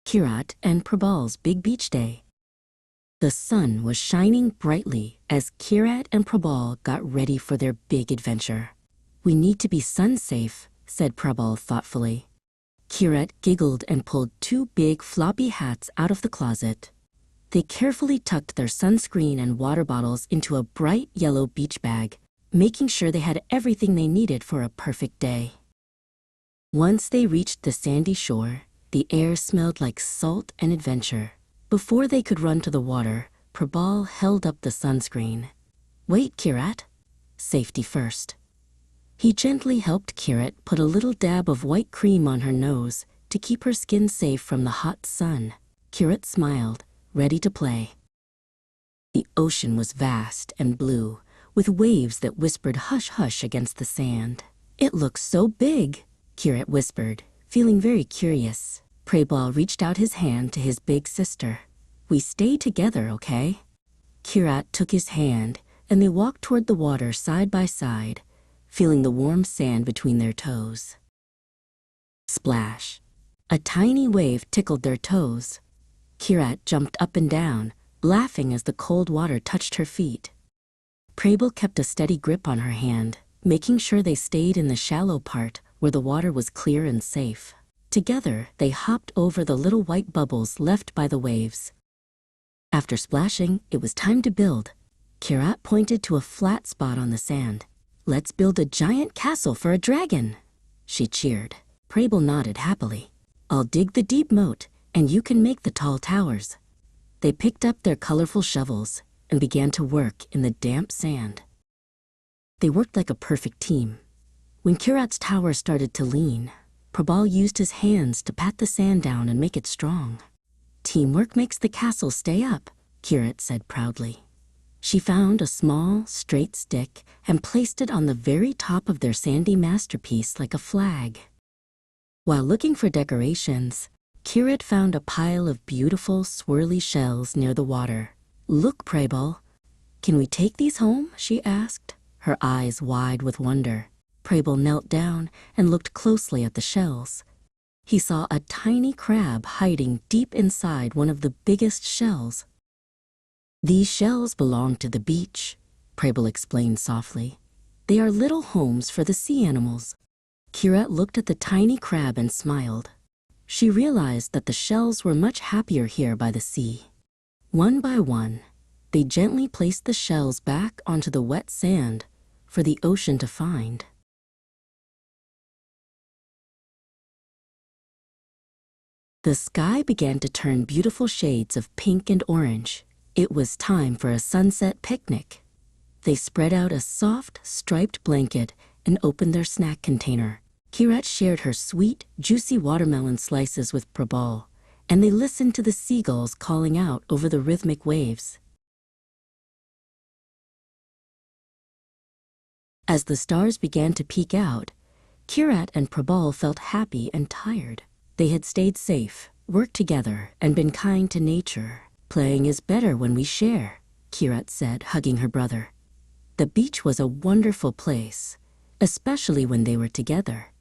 Kirat and Prabal's big beach day. The sun was shining brightly as Kirat and Prabal got ready for their big adventure. "We need to be sun-safe," said Prabal thoughtfully. Kirat giggled and pulled 2 big floppy hats out of the closet. They carefully tucked their sunscreen and water bottles into a bright yellow beach bag, making sure they had everything they needed for a perfect day. Once they reached the sandy shore, the air smelled like salt and adventure. Before they could run to the water, Prabal held up the sunscreen. "Wait, Kirat. Safety first." He gently helped Kirat put a little dab of white cream on her nose to keep her skin safe from the hot sun. Kirat smiled, ready to play. The ocean was vast and blue, with waves that whispered hush-hush against the sand. "It looks so big," Kirat whispered, feeling very curious. Prabal reached out his hand to his big sister. "We stay together, okay?" Kirat took his hand, and they walked toward the water side by side, feeling the warm sand between their toes. Splash! A tiny wave tickled their toes. Kirat jumped up and down, laughing as the cold water touched her feet. Prabal kept a steady grip on her hand, making sure they stayed in the shallow part where the water was clear and safe. Together, they hopped over the little white bubbles left by the waves. After splashing, it was time to build. Kirat pointed to a flat spot on the sand. "Let's build a giant castle for a dragon," she cheered. Prabal nodded happily. "I'll dig the deep moat, and you can make the tall towers." They picked up their colorful shovels and began to work in the damp sand. They worked like a perfect team. When Kirat's tower started to lean, Prabal used his hands to pat the sand down and make it strong. "Teamwork makes the castle stay up," Kirat said proudly. She found a small, straight stick and placed it on the very top of their sandy masterpiece like a flag. While looking for decorations, Kirat found a pile of beautiful, swirly shells near the water. "Look, Prabal. Can we take these home?" she asked, her eyes wide with wonder. Prabal knelt down and looked closely at the shells. He saw a tiny crab hiding deep inside one of the biggest shells. "These shells belong to the beach," Prabal explained softly. "They are little homes for the sea animals." Kirat looked at the tiny crab and smiled. She realized that the shells were much happier here by the sea. One by one, they gently placed the shells back onto the wet sand for the ocean to find. The sky began to turn beautiful shades of pink and orange. It was time for a sunset picnic. They spread out a soft, striped blanket and opened their snack container. Kirat shared her sweet, juicy watermelon slices with Prabal, and they listened to the seagulls calling out over the rhythmic waves. As the stars began to peek out, Kirat and Prabal felt happy and tired. They had stayed safe, worked together, and been kind to nature. "Playing is better when we share," Kirat said, hugging her brother. The beach was a wonderful place, especially when they were together.